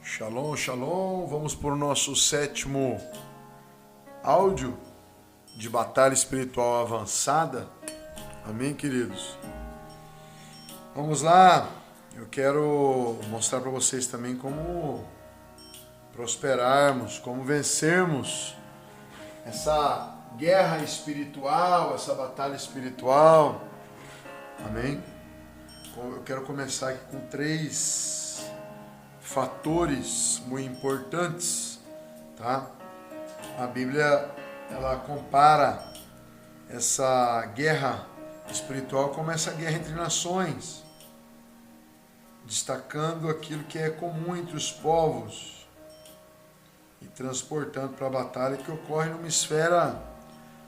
Shalom, shalom. Vamos para o nosso sétimo áudio de batalha espiritual avançada. Amém, queridos? Vamos lá. Eu quero mostrar para vocês também como prosperarmos, como vencermos essa guerra espiritual, essa batalha espiritual. Amém? Eu quero começar aqui com 3 fatores muito importantes, tá? A Bíblia, ela compara essa guerra espiritual como essa guerra entre nações, destacando aquilo que é comum entre os povos e transportando para a batalha que ocorre numa esfera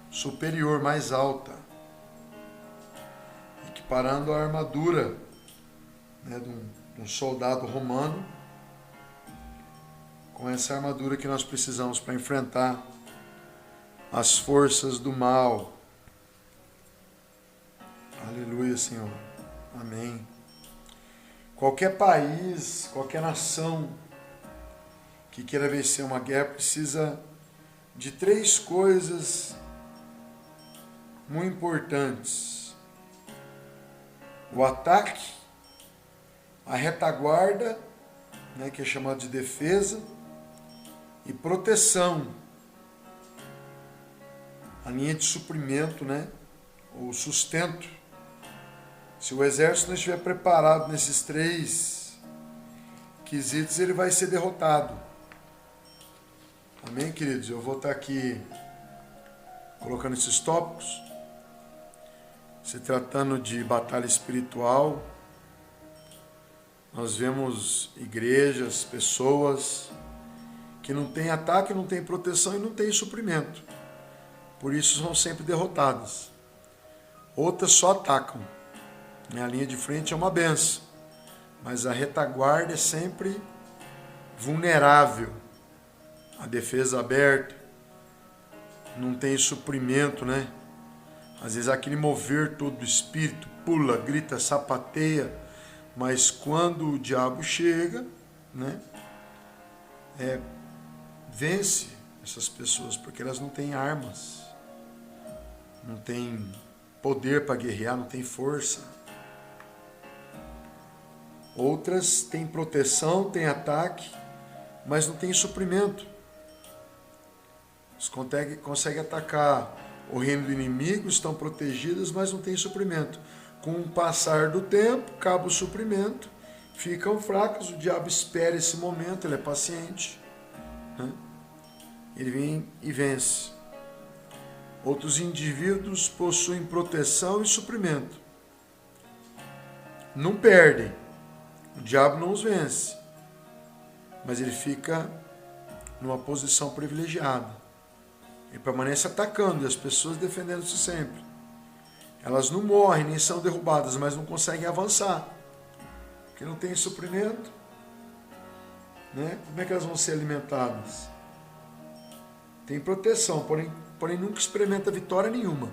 superior, mais alta, equiparando a armadura, né, de um soldado romano com essa armadura que nós precisamos para enfrentar as forças do mal. Aleluia, Senhor. Amém. Qualquer país, qualquer nação que queira vencer uma guerra precisa de 3 coisas muito importantes: o ataque, a retaguarda, né, que é chamado de defesa, e proteção, a linha de suprimento, né, ou sustento. Se o exército não estiver preparado nesses 3 quesitos, ele vai ser derrotado. Amém, queridos? Eu vou estar aqui colocando esses tópicos, se tratando de batalha espiritual. Nós vemos igrejas, pessoas que não têm ataque, não têm proteção e não têm suprimento. Por isso são sempre derrotadas. Outras só atacam. A linha de frente é uma benção, mas a retaguarda é sempre vulnerável. A defesa aberta, não tem suprimento, né? Às vezes aquele mover todo do espírito, pula, grita, sapateia, mas quando o diabo chega, né, vence essas pessoas, porque elas não têm armas, não têm poder para guerrear, não têm força. Outras têm proteção, têm ataque, mas não têm suprimento. Eles conseguem atacar o reino do inimigo, estão protegidas, mas não têm suprimento. Com o passar do tempo, acaba o suprimento, ficam fracos, o diabo espera esse momento, ele é paciente, né? Ele vem e vence. Outros indivíduos possuem proteção e suprimento. Não perdem, o diabo não os vence, mas ele fica numa posição privilegiada. Ele permanece atacando e as pessoas defendendo-se sempre. Elas não morrem, nem são derrubadas, mas não conseguem avançar, porque não tem suprimento, né? Como é que elas vão ser alimentadas? Tem proteção, porém nunca experimenta vitória nenhuma.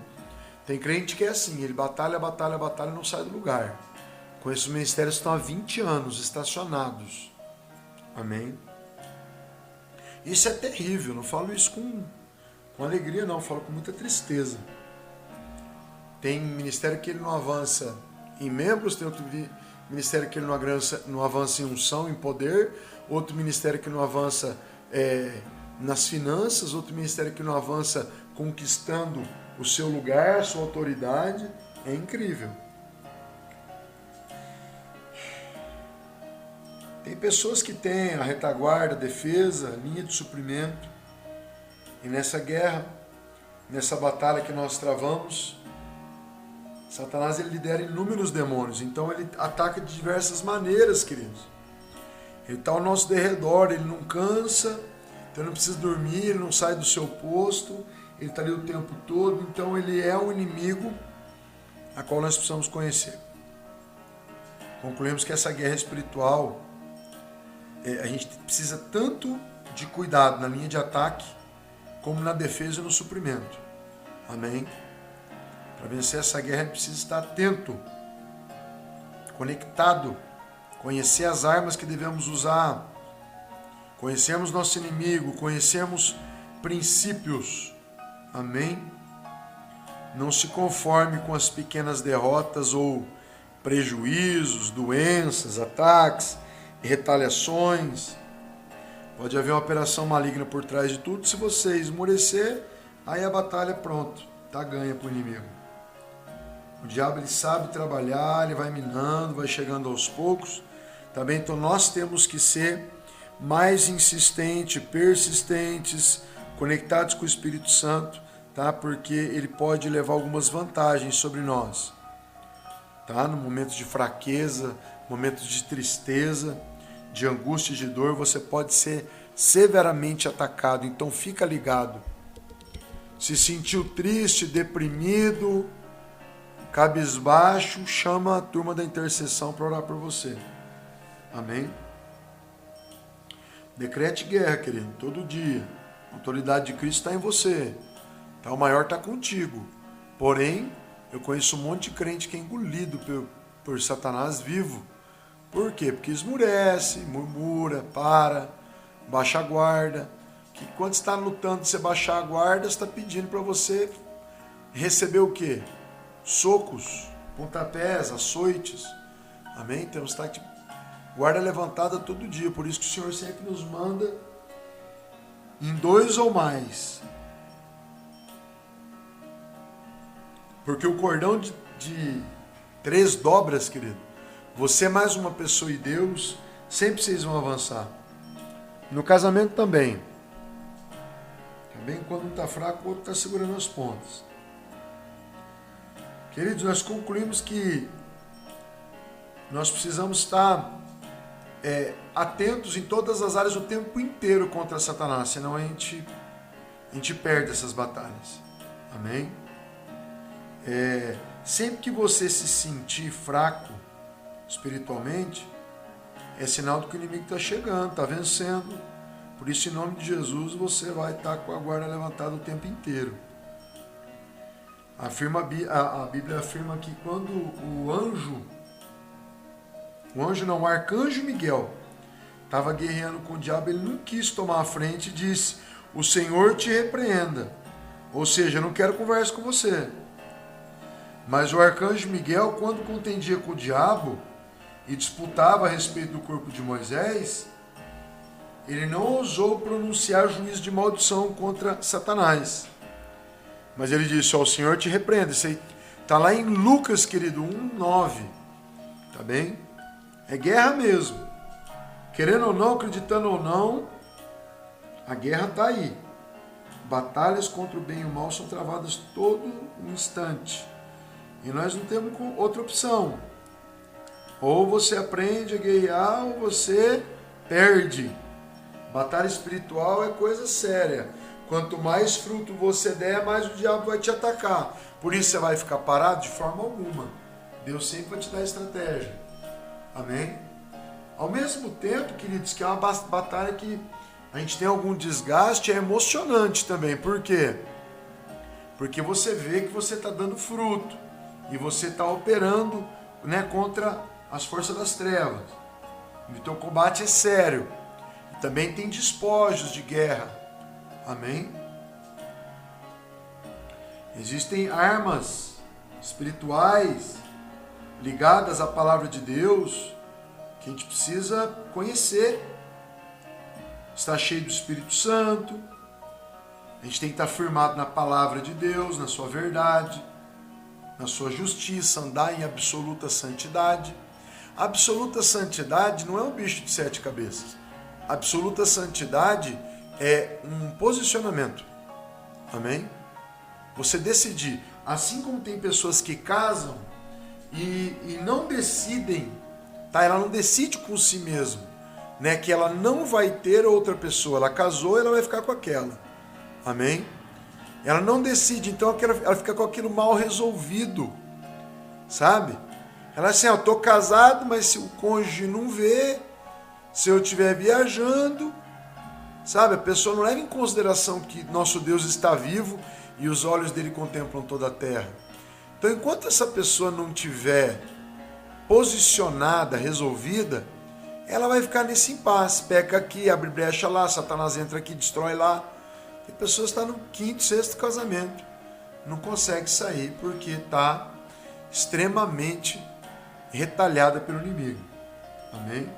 Tem crente que é assim, ele batalha, batalha, batalha e não sai do lugar. Conheço ministérios que estão há 20 anos estacionados. Amém? Isso é terrível, não falo isso com alegria não, falo com muita tristeza. Tem ministério que ele não avança em membros, tem outro ministério que ele não avança em unção, em poder, outro ministério que não avança nas finanças, outro ministério que não avança conquistando o seu lugar, a sua autoridade. É incrível. Tem pessoas que têm a retaguarda, a defesa, a linha de suprimento, e nessa guerra, nessa batalha que nós travamos, Satanás, ele lidera inúmeros demônios, então ele ataca de diversas maneiras, queridos. Ele está ao nosso derredor, ele não cansa, então ele não precisa dormir, ele não sai do seu posto, ele está ali o tempo todo, então ele é um inimigo a qual nós precisamos conhecer. Concluímos que essa guerra espiritual, a gente precisa tanto de cuidado na linha de ataque, como na defesa e no suprimento. Amém? Para vencer essa guerra, precisa estar atento, conectado, conhecer as armas que devemos usar, Conhecemos nosso inimigo, conhecemos princípios. Amém? Não se conforme com as pequenas derrotas ou prejuízos, doenças, ataques, retaliações. Pode haver uma operação maligna por trás de tudo. Se você esmorecer, aí a batalha é pronto, tá ganha para o inimigo. O diabo ele sabe trabalhar, ele vai minando, vai chegando aos poucos. Também então nós temos que ser mais insistentes, persistentes, conectados com o Espírito Santo, tá? Porque ele pode levar algumas vantagens sobre nós, tá? No momento de fraqueza, momentos de tristeza, de angústia e de dor, você pode ser severamente atacado. Então fica ligado. Se sentiu triste, deprimido, cabisbaixo, chama a turma da intercessão para orar por você. Amém? Decrete guerra, querido, todo dia. A autoridade de Cristo está em você. Tá, o maior está contigo. Porém, eu conheço um monte de crente que é engolido por Satanás vivo. Por quê? Porque esmurece, murmura, baixa a guarda. Que quando está lutando, você baixar a guarda, está pedindo para você receber o quê? Socos, pontapés, açoites. Amém? Temos que estar de guarda levantada todo dia. Por isso que o Senhor sempre nos manda em 2 ou mais. Porque o cordão de 3 dobras, querido, você mais uma pessoa e Deus, sempre vocês vão avançar. No casamento também. Também quando um está fraco, o outro está segurando as pontas. Queridos, nós concluímos que nós precisamos estar atentos em todas as áreas o tempo inteiro contra Satanás, senão a gente perde essas batalhas. Amém? Sempre que você se sentir fraco espiritualmente, é sinal de que o inimigo está chegando, está vencendo. Por isso, em nome de Jesus, você vai estar com a guarda levantada o tempo inteiro. A Bíblia afirma que quando o arcanjo Miguel estava guerreando com o diabo, ele não quis tomar a frente e disse: o Senhor te repreenda. Ou seja, eu não quero conversa com você. Mas o arcanjo Miguel, quando contendia com o diabo e disputava a respeito do corpo de Moisés, ele não ousou pronunciar juízo de maldição contra Satanás. Mas ele disse: ó, o Senhor te repreenda. Isso aí está lá em Lucas, querido, 1:9. Tá bem? É guerra mesmo. Querendo ou não, acreditando ou não, a guerra está aí. Batalhas contra o bem e o mal são travadas todo instante. E nós não temos outra opção. Ou você aprende a guerrear, ou você perde. Batalha espiritual é coisa séria. Quanto mais fruto você der, mais o diabo vai te atacar. Por isso você vai ficar parado de forma alguma. Deus sempre vai te dar estratégia. Amém? Ao mesmo tempo, queridos, que é uma batalha que a gente tem algum desgaste, é emocionante também. Por quê? Porque você vê que você está dando fruto. E você está operando, né, contra as forças das trevas. O teu combate é sério. E também tem despojos de guerra. Amém? Existem armas espirituais ligadas à palavra de Deus que a gente precisa conhecer. Está cheio do Espírito Santo. A gente tem que estar firmado na palavra de Deus, na sua verdade, na sua justiça, andar em absoluta santidade. A absoluta santidade não é um bicho de 7 cabeças. A absoluta santidade é um posicionamento. Amém? Você decidir. Assim como tem pessoas que casam e não decidem, tá? Ela não decide com si mesma, né? Que ela não vai ter outra pessoa. Ela casou e ela vai ficar com aquela. Amém? Ela não decide, então ela fica com aquilo mal resolvido. Sabe? Ela é assim, eu estou casado, mas se o cônjuge não vê, se eu estiver viajando, sabe? A pessoa não leva em consideração que nosso Deus está vivo e os olhos dele contemplam toda a terra. Então, enquanto essa pessoa não estiver posicionada, resolvida, ela vai ficar nesse impasse. Peca aqui, abre brecha lá, Satanás entra aqui, destrói lá. Tem pessoas que estão no 5º, 6º casamento. Não consegue sair porque está extremamente retalhada pelo inimigo. Amém?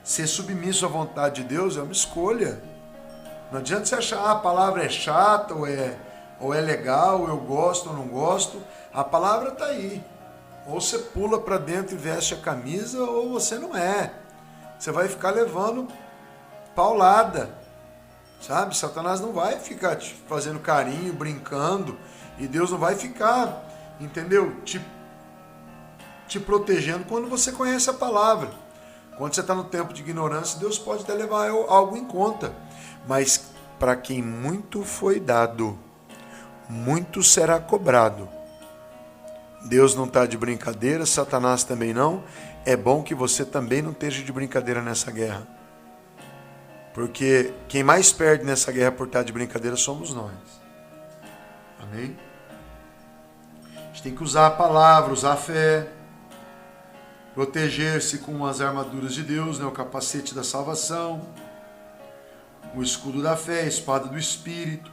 Ser submisso à vontade de Deus é uma escolha. Não adianta você achar a palavra é chata, ou é legal, ou eu gosto ou não gosto. A palavra está aí. Ou você pula para dentro e veste a camisa, ou você não é. Você vai ficar levando paulada. Sabe? Satanás não vai ficar te fazendo carinho, brincando. E Deus não vai ficar, entendeu? Te protegendo quando você conhece a palavra. Quando você está no tempo de ignorância, Deus pode até levar algo em conta. Mas para quem muito foi dado, muito será cobrado. Deus não está de brincadeira, Satanás também não. É bom que você também não esteja de brincadeira nessa guerra. Porque quem mais perde nessa guerra por estar de brincadeira somos nós. Amém? A gente tem que usar a palavra, usar a fé. Proteger-se com as armaduras de Deus, né? O capacete da salvação. O escudo da fé, a espada do Espírito.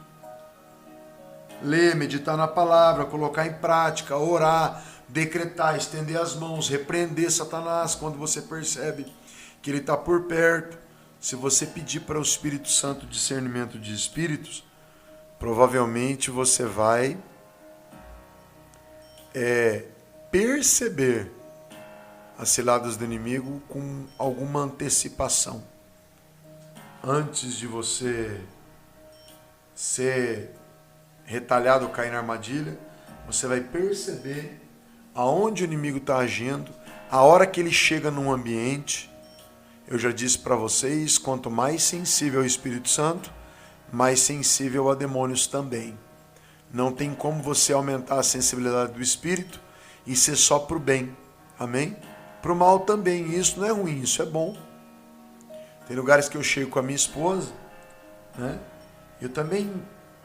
Ler, meditar na palavra, colocar em prática, orar, decretar, estender as mãos, repreender Satanás quando você percebe que ele está por perto. Se você pedir para o Espírito Santo discernimento de espíritos, provavelmente você vai perceber as ciladas do inimigo com alguma antecipação. Antes de você ser retalhado ou cair na armadilha, você vai perceber aonde o inimigo está agindo, a hora que ele chega num ambiente. Eu já disse para vocês, quanto mais sensível ao Espírito Santo, mais sensível a demônios também. Não tem como você aumentar a sensibilidade do Espírito e ser só para o bem. Amém? Para o mal também. E isso não é ruim, isso é bom. Tem lugares que eu chego com a minha esposa, né? Eu também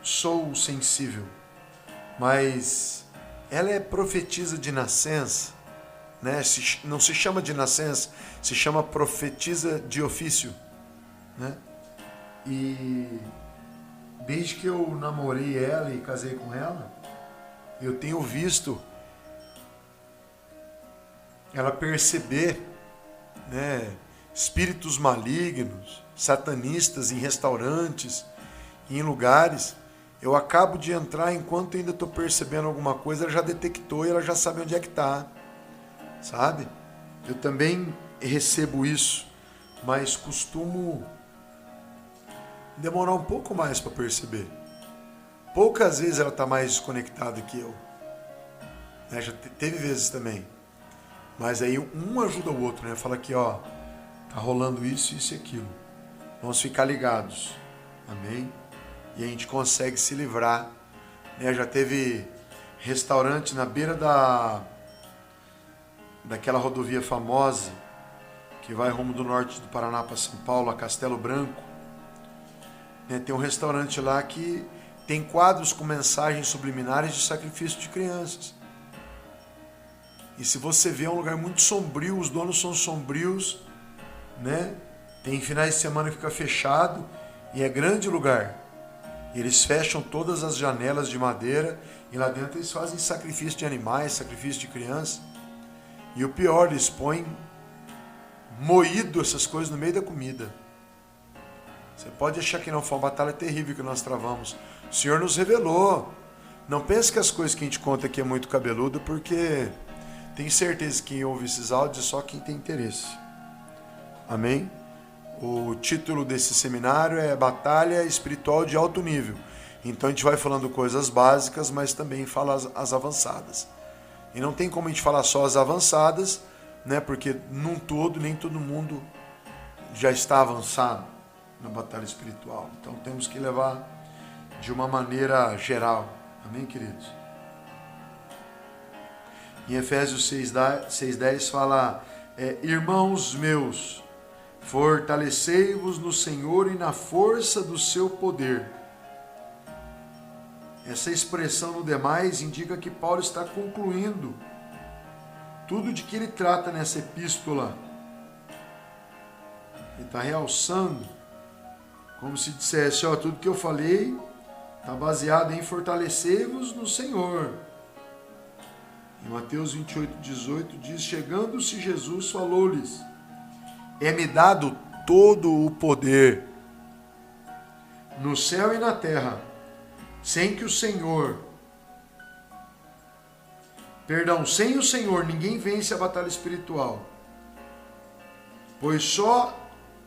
sou sensível, mas ela é profetisa de nascença, né? Não se chama de nascença, se chama profetisa de ofício, né? E desde que eu namorei ela e casei com ela, eu tenho visto ela perceber, né, espíritos malignos, satanistas em restaurantes, em lugares. Eu acabo de entrar, enquanto ainda estou percebendo alguma coisa, ela já detectou e ela já sabe onde é que está, sabe? Eu também recebo isso, mas costumo demorar um pouco mais para perceber. Poucas vezes ela está mais desconectada que eu, né? Já teve vezes também, mas aí um ajuda o outro, né? Fala aqui, ó, tá rolando isso, isso e aquilo, vamos ficar ligados, amém? E a gente consegue se livrar, né? Já teve restaurante na beira daquela rodovia famosa que vai rumo do norte do Paraná para São Paulo, a Castelo Branco, né? Tem um restaurante lá que tem quadros com mensagens subliminares de sacrifício de crianças. E se você vê, é um lugar muito sombrio, os donos são sombrios, né? Tem finais de semana que fica fechado e é grande o lugar. E eles fecham todas as janelas de madeira e lá dentro eles fazem sacrifício de animais, sacrifício de crianças. E o pior, eles põem moído essas coisas no meio da comida. Você pode achar que não, foi uma batalha terrível que nós travamos. O Senhor nos revelou. Não pense que as coisas que a gente conta aqui é muito cabeludo, porque tenho certeza que quem ouve esses áudios é só quem tem interesse. Amém? O título desse seminário é Batalha Espiritual de Alto Nível. Então a gente vai falando coisas básicas, mas também fala as avançadas. E não tem como a gente falar só as avançadas, né? Porque num todo, nem todo mundo já está avançado na batalha espiritual. Então temos que levar de uma maneira geral. Amém, queridos? Em Efésios 6:10 fala, irmãos meus, fortalecei-vos no Senhor e na força do seu poder. Essa expressão no demais indica que Paulo está concluindo tudo de que ele trata nessa epístola, Ele está realçando, como se dissesse, ó, tudo que eu falei está baseado em fortalecer-vos no Senhor. Em Mateus 28:18 diz, chegando-se Jesus, falou-lhes, é-me dado todo o poder, no céu e na terra, sem o Senhor ninguém vence a batalha espiritual, pois só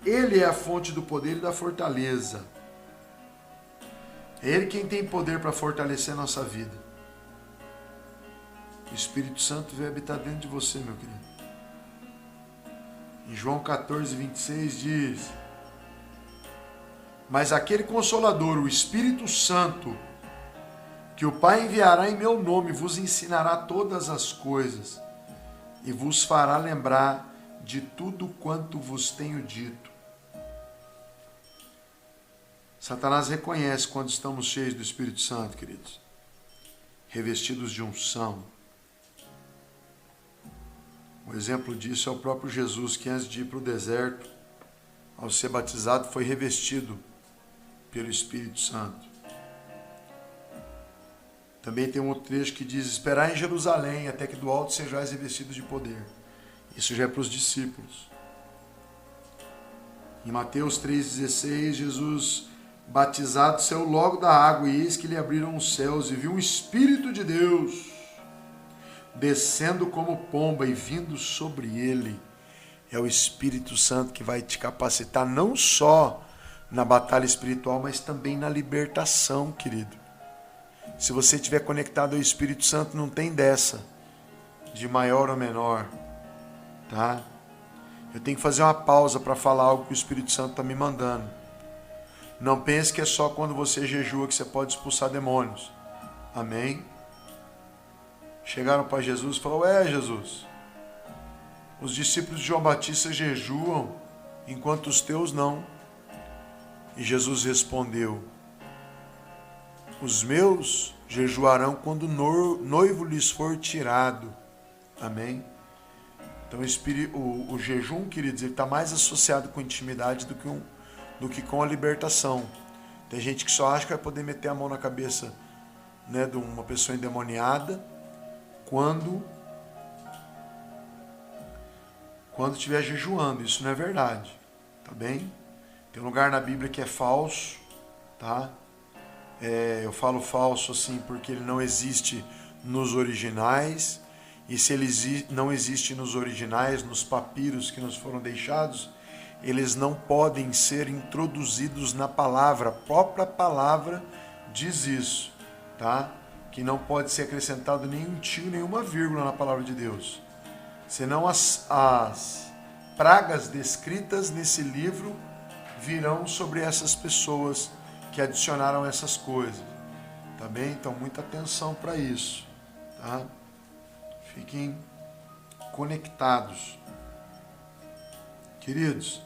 Ele é a fonte do poder e da fortaleza. É Ele quem tem poder para fortalecer a nossa vida. O Espírito Santo veio habitar dentro de você, meu querido. Em João 14:26 diz, mas aquele Consolador, o Espírito Santo, que o Pai enviará em meu nome, vos ensinará todas as coisas e vos fará lembrar de tudo quanto vos tenho dito. Satanás reconhece quando estamos cheios do Espírito Santo, queridos, revestidos de unção. Um exemplo disso é o próprio Jesus, que antes de ir para o deserto, ao ser batizado, foi revestido pelo Espírito Santo. Também tem um outro trecho que diz, esperar em Jerusalém, até que do alto sejais revestidos de poder. Isso já é para os discípulos. Em Mateus 3,16, Jesus, batizado, saiu logo da água, e eis que lhe abriram os céus, e viu um Espírito de Deus descendo como pomba e vindo sobre ele. É o Espírito Santo que vai te capacitar não só na batalha espiritual, mas também na libertação, querido. Se você estiver conectado ao Espírito Santo, não tem dessa, de maior ou menor, tá? Eu tenho que fazer uma pausa para falar algo que o Espírito Santo está me mandando. Não pense que é só quando você jejua que você pode expulsar demônios. Amém? Chegaram para Jesus e falaram, Jesus, os discípulos de João Batista jejuam, enquanto os teus não. E Jesus respondeu, os meus jejuarão quando o noivo lhes for tirado. Amém? Então o jejum, queridos, ele está mais associado com intimidade do que com a libertação. Tem gente que só acha que vai poder meter a mão na cabeça, né, de uma pessoa endemoniada quando estiver jejuando. Isso não é verdade, tá bem? Tem um lugar na Bíblia que é falso, tá? Eu falo falso assim porque ele não existe nos originais, e se ele não existe nos originais, nos papiros que nos foram deixados, eles não podem ser introduzidos na palavra. A própria palavra diz isso, tá? Que não pode ser acrescentado nenhum tio, nenhuma vírgula na palavra de Deus. Senão as pragas descritas nesse livro virão sobre essas pessoas que adicionaram essas coisas, tá bem? Então, muita atenção para isso, tá? Fiquem conectados. Queridos,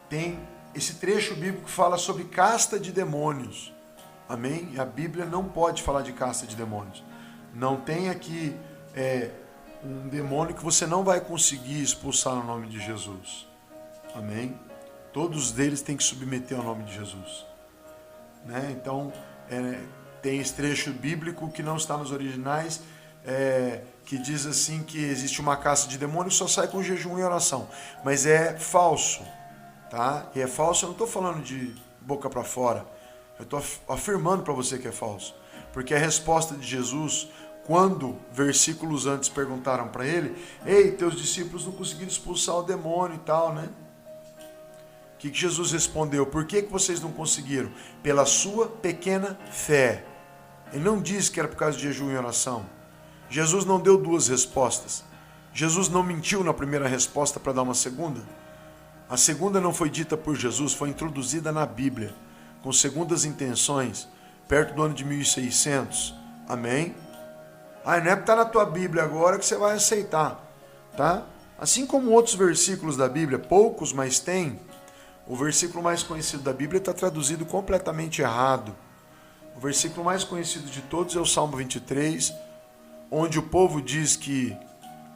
tem esse trecho bíblico que fala sobre casta de demônios, amém? E a Bíblia não pode falar de casta de demônios. Não tem aqui um demônio que você não vai conseguir expulsar no nome de Jesus, amém? Todos eles têm que submeter ao nome de Jesus, né? Então, tem esse trecho bíblico que não está nos originais, que diz assim que existe uma casta de demônios que só sai com jejum e oração. Mas é falso, tá? E é falso, eu não estou falando de boca para fora. Eu estou afirmando para você que é falso. Porque a resposta de Jesus, quando versículos antes perguntaram para ele, ei, teus discípulos não conseguiram expulsar o demônio e tal, né? O que Jesus respondeu? Por que vocês não conseguiram? Pela sua pequena fé. Ele não disse que era por causa de jejum e oração. Jesus não deu duas respostas. Jesus não mentiu na primeira resposta para dar uma segunda. A segunda não foi dita por Jesus, foi introduzida na Bíblia, com segundas intenções, perto do ano de 1600. Amém? Não é porque está na tua Bíblia agora que você vai aceitar, tá? Assim como outros versículos da Bíblia, poucos, mas tem. O versículo mais conhecido da Bíblia está traduzido completamente errado. O versículo mais conhecido de todos é o Salmo 23, onde o povo diz que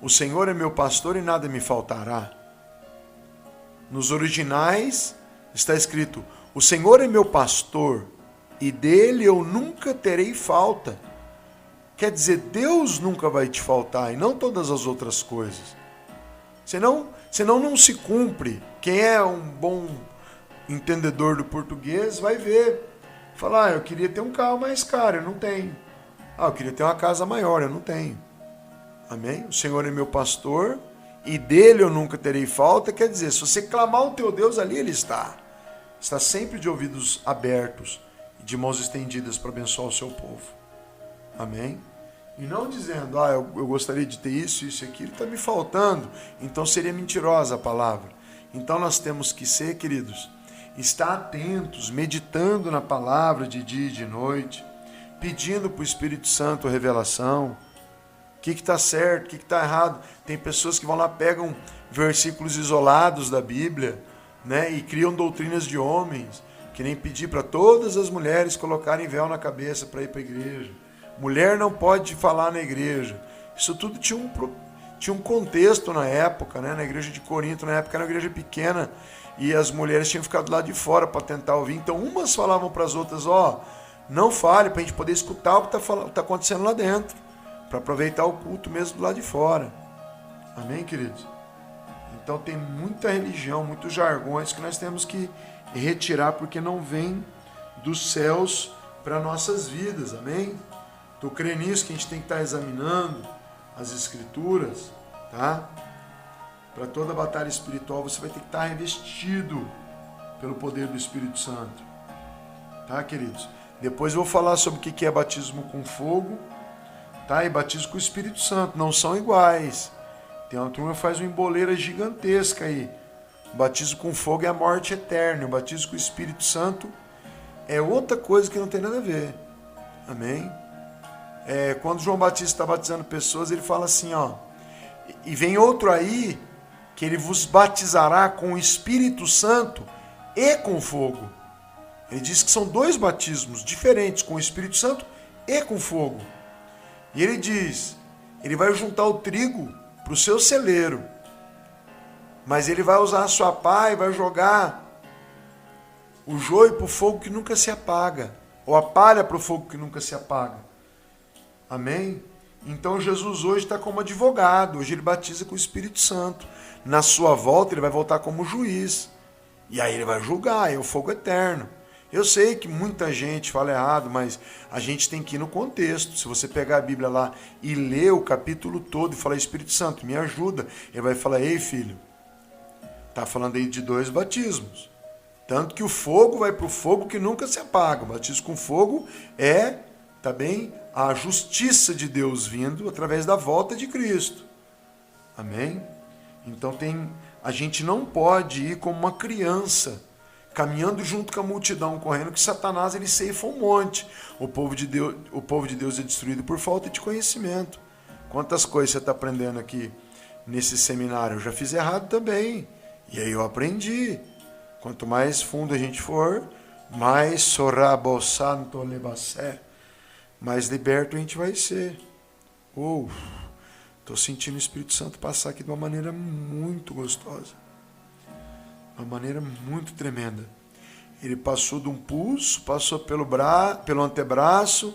o Senhor é meu pastor e nada me faltará. Nos originais está escrito: o Senhor é meu pastor e dele eu nunca terei falta. Quer dizer, Deus nunca vai te faltar e não todas as outras coisas. Senão não se cumpre. Quem é um bom entendedor do português vai ver. Falar, eu queria ter um carro mais caro, eu não tenho. Eu queria ter uma casa maior, eu não tenho. Amém? O Senhor é meu pastor e dele eu nunca terei falta. Quer dizer, se você clamar o teu Deus, ali ele está. Está sempre de ouvidos abertos e de mãos estendidas para abençoar o seu povo. Amém? E não dizendo, eu gostaria de ter isso e aquilo, está me faltando. Então seria mentirosa a palavra. Então nós temos que ser, queridos, estar atentos, meditando na palavra de dia e de noite, pedindo para o Espírito Santo revelação. O que está certo, o que está errado. Tem pessoas que vão lá, pegam versículos isolados da Bíblia, né, e criam doutrinas de homens, que nem pedir para todas as mulheres colocarem véu na cabeça para ir para a igreja. Mulher não pode falar na igreja. Isso tudo tinha um contexto na época, né? Na igreja de Corinto, na época era uma igreja pequena, e as mulheres tinham ficado lá de fora para tentar ouvir. Então umas falavam para as outras, não fale, para a gente poder escutar o que está acontecendo lá dentro, para aproveitar o culto mesmo do lado de fora. Amém, queridos? Então tem muita religião, muitos jargões que nós temos que retirar, porque não vem dos céus para nossas vidas. Amém? Então creio nisso, que a gente tem que estar examinando as escrituras, tá? Para toda batalha espiritual você vai ter que estar revestido pelo poder do Espírito Santo. Tá, queridos? Depois eu vou falar sobre o que é batismo com fogo, tá? E batismo com o Espírito Santo. Não são iguais. Tem uma turma que faz uma emboleira gigantesca aí. O batismo com fogo é a morte eterna. O batismo com o Espírito Santo é outra coisa que não tem nada a ver. Amém? Quando João Batista está batizando pessoas, ele fala assim, e vem outro aí, que ele vos batizará com o Espírito Santo e com fogo. Ele diz que são dois batismos diferentes, com o Espírito Santo e com fogo. E ele diz, ele vai juntar o trigo para o seu celeiro, mas ele vai usar a sua pá e vai jogar o joio para o fogo que nunca se apaga, ou a palha para o fogo que nunca se apaga. Amém? Então Jesus hoje está como advogado, hoje ele batiza com o Espírito Santo. Na sua volta ele vai voltar como juiz, e aí ele vai julgar, é o fogo eterno. Eu sei que muita gente fala errado, mas a gente tem que ir no contexto. Se você pegar a Bíblia lá e ler o capítulo todo e falar, Espírito Santo, me ajuda, ele vai falar, ei filho, está falando aí de dois batismos. Tanto que o fogo vai para o fogo que nunca se apaga. O batismo com fogo é também a justiça de Deus vindo através da volta de Cristo. Amém? Então a gente não pode ir como uma criança, caminhando junto com a multidão, correndo, que Satanás ele ceifa um monte. O povo de Deus é destruído por falta de conhecimento. Quantas coisas você está aprendendo aqui nesse seminário? Eu já fiz errado também. E aí eu aprendi. Quanto mais fundo a gente for, mais sorabo santo lebasé, mais liberto a gente vai ser. Estou sentindo o Espírito Santo passar aqui de uma maneira muito gostosa. Uma maneira muito tremenda. Ele passou de um pulso, passou pelo antebraço,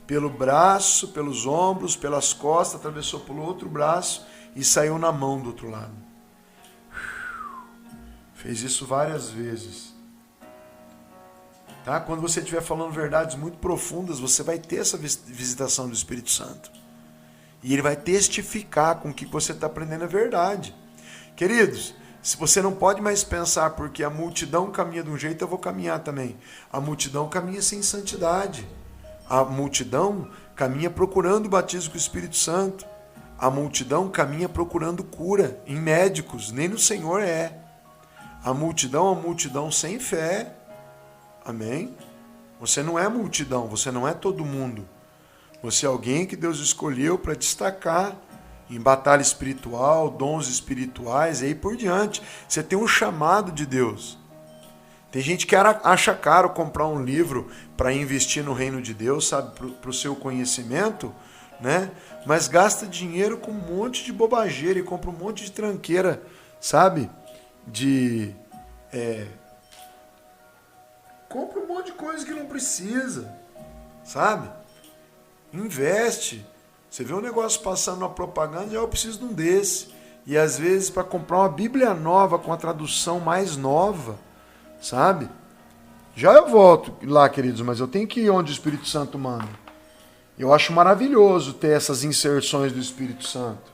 pelo braço, pelos ombros, pelas costas, atravessou pelo outro braço e saiu na mão do outro lado. Fez isso várias vezes. Tá? Quando você estiver falando verdades muito profundas, você vai ter essa visitação do Espírito Santo. E ele vai testificar com que você está aprendendo a verdade. Queridos, se você não pode mais pensar porque a multidão caminha de um jeito, eu vou caminhar também. A multidão caminha sem santidade. A multidão caminha procurando o batismo com o Espírito Santo. A multidão caminha procurando cura em médicos, nem no Senhor é. A multidão é uma multidão sem fé. Amém? Você não é multidão, você não é todo mundo. Você é alguém que Deus escolheu para destacar em batalha espiritual, dons espirituais, e aí por diante. Você tem um chamado de Deus. Tem gente que acha caro comprar um livro para investir no reino de Deus, sabe, para o seu conhecimento, né? Mas gasta dinheiro com um monte de bobageira e compra um monte de tranqueira, sabe? compra um monte de coisa que não precisa, sabe? Investe. Você vê um negócio passando na propaganda, eu preciso de um desse. E às vezes para comprar uma Bíblia nova com a tradução mais nova, sabe? Já eu volto lá, queridos, mas eu tenho que ir onde o Espírito Santo manda. Eu acho maravilhoso ter essas inserções do Espírito Santo.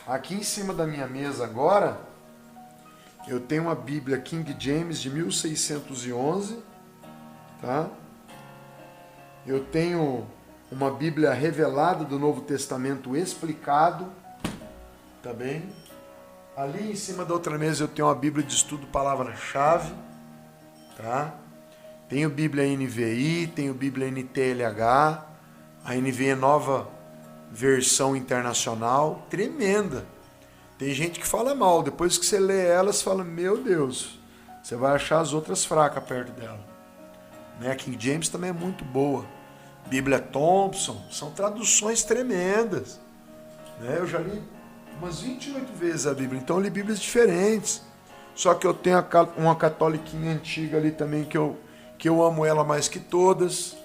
Aqui em cima da minha mesa agora, eu tenho uma Bíblia King James de 1611, tá? Eu tenho uma Bíblia revelada do Novo Testamento explicado, tá bem? Ali em cima da outra mesa eu tenho uma Bíblia de estudo palavra-chave, tá? Tenho Bíblia NVI, tenho Bíblia NTLH, a NVI é nova versão internacional, tremenda. Tem gente que fala mal, depois que você lê elas, fala, meu Deus, você vai achar as outras fracas perto dela. Né? King James também é muito boa. Bíblia Thompson, são traduções tremendas. Né? Eu já li umas 28 vezes a Bíblia, então eu li Bíblias diferentes. Só que eu tenho uma catoliquinha antiga ali também, que eu amo ela mais que todas.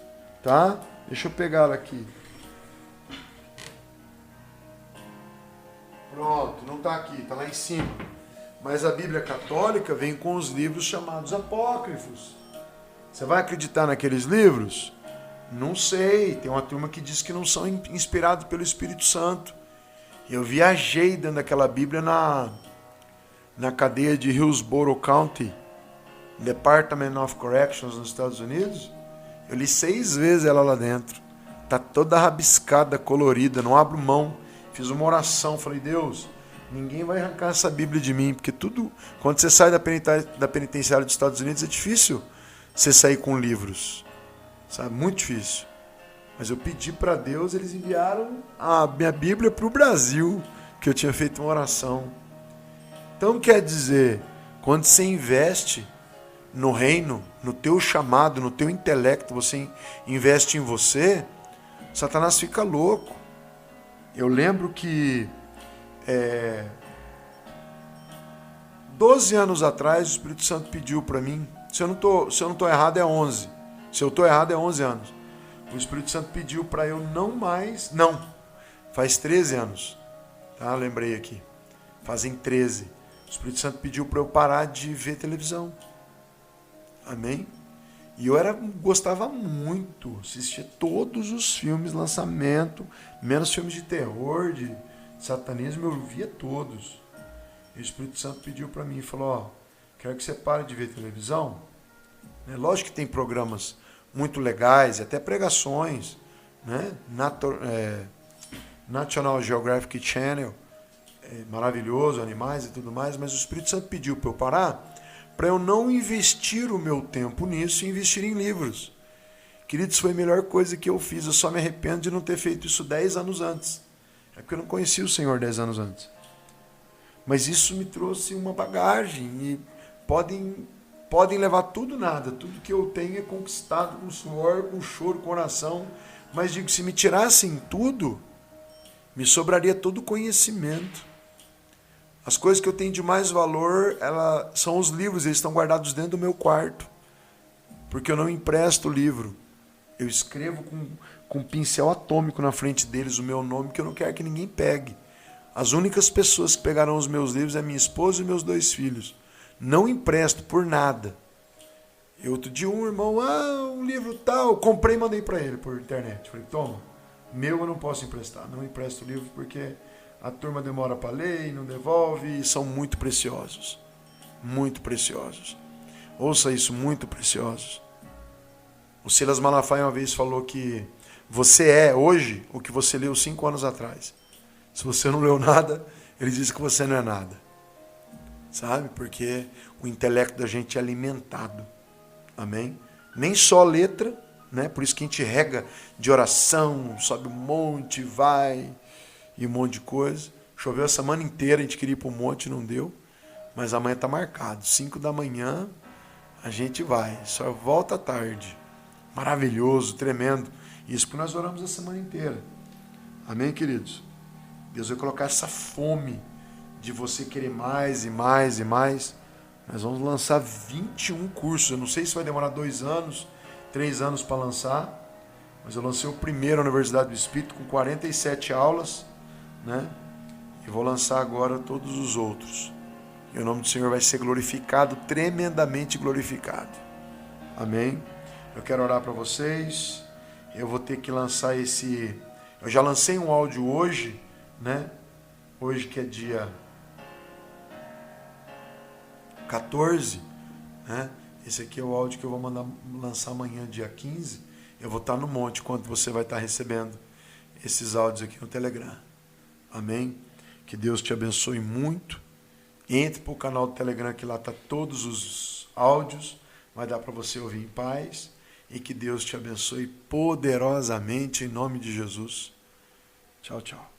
Tá? Deixa eu pegar ela aqui. Pronto, não está aqui, está lá em cima. Mas a Bíblia católica vem com os livros chamados apócrifos. Você vai acreditar naqueles livros? Não sei, tem uma turma que diz que não são inspirados pelo Espírito Santo. Eu viajei dentro daquela Bíblia na cadeia de Hillsborough County, Department of Corrections nos Estados Unidos. Eu li 6 vezes ela lá dentro. Tá toda rabiscada, colorida, não abro mão. Fiz uma oração, falei, Deus, ninguém vai arrancar essa Bíblia de mim, porque tudo, quando você sai da penitenciária dos Estados Unidos, é difícil você sair com livros, sabe? Muito difícil. Mas eu pedi para Deus, eles enviaram a minha Bíblia para o Brasil, que eu tinha feito uma oração. Então quer dizer, quando você investe no reino, no teu chamado, no teu intelecto, você investe em você, Satanás fica louco. Eu lembro que 12 anos atrás o Espírito Santo pediu para mim, se eu não tô errado é 11, se eu estou errado é 11 anos, o Espírito Santo pediu para eu faz 13 anos, tá? Lembrei aqui, fazem 13, o Espírito Santo pediu para eu parar de ver televisão, amém? E eu gostava muito, assistia todos os filmes, lançamento, menos filmes de terror, de satanismo, eu via todos. E o Espírito Santo pediu para mim, falou, quero que você pare de ver televisão. Lógico que tem programas muito legais, até pregações, né? National Geographic Channel, maravilhoso, animais e tudo mais, mas o Espírito Santo pediu para eu parar, para eu não investir o meu tempo nisso e investir em livros. Queridos, foi a melhor coisa que eu fiz. Eu só me arrependo de não ter feito isso 10 anos antes. É porque eu não conhecia o Senhor 10 anos antes. Mas isso me trouxe uma bagagem. E podem levar tudo nada. Tudo que eu tenho é conquistado com suor, com choro, com oração. Mas digo, se me tirassem tudo, me sobraria todo o conhecimento. As coisas que eu tenho de mais valor, são os livros, eles estão guardados dentro do meu quarto. Porque eu não empresto livro. Eu escrevo com um pincel atômico na frente deles o meu nome, que eu não quero que ninguém pegue. As únicas pessoas que pegarão os meus livros é minha esposa e meus 2 filhos. Não empresto por nada. Outro dia um irmão, um livro tal, comprei e mandei para ele por internet. Falei, toma, meu eu não posso emprestar. Não empresto livro porque a turma demora para ler e não devolve, e são muito preciosos. Muito preciosos. Ouça isso, muito preciosos. O Silas Malafaia uma vez falou que você é hoje o que você leu 5 anos atrás. Se você não leu nada, ele diz que você não é nada. Sabe? Porque o intelecto da gente é alimentado. Amém? Nem só letra, né? Por isso que a gente rega de oração, sobe um monte, vai, e um monte de coisa. Choveu a semana inteira, a gente queria ir para um monte, não deu. Mas amanhã está marcado. 5 da manhã a gente vai. Só volta à tarde. Maravilhoso, tremendo. Isso porque nós oramos a semana inteira. Amém, queridos? Deus vai colocar essa fome de você querer mais e mais e mais. Nós vamos lançar 21 cursos. Eu não sei se vai demorar 2 anos, 3 anos para lançar, mas eu lancei o primeiro na Universidade do Espírito com 47 aulas, né? E vou lançar agora todos os outros. E o nome do Senhor vai ser glorificado, tremendamente glorificado. Amém? Eu quero orar para vocês. Eu vou ter que lançar esse... Eu já lancei um áudio hoje, né? Hoje que é dia 14, né? Esse aqui é o áudio que eu vou lançar amanhã, dia 15. Eu vou estar no monte quando você vai estar recebendo esses áudios aqui no Telegram. Amém? Que Deus te abençoe muito. Entre para o canal do Telegram, que lá está todos os áudios. Vai dar para você ouvir em paz. E que Deus te abençoe poderosamente em nome de Jesus. Tchau, tchau.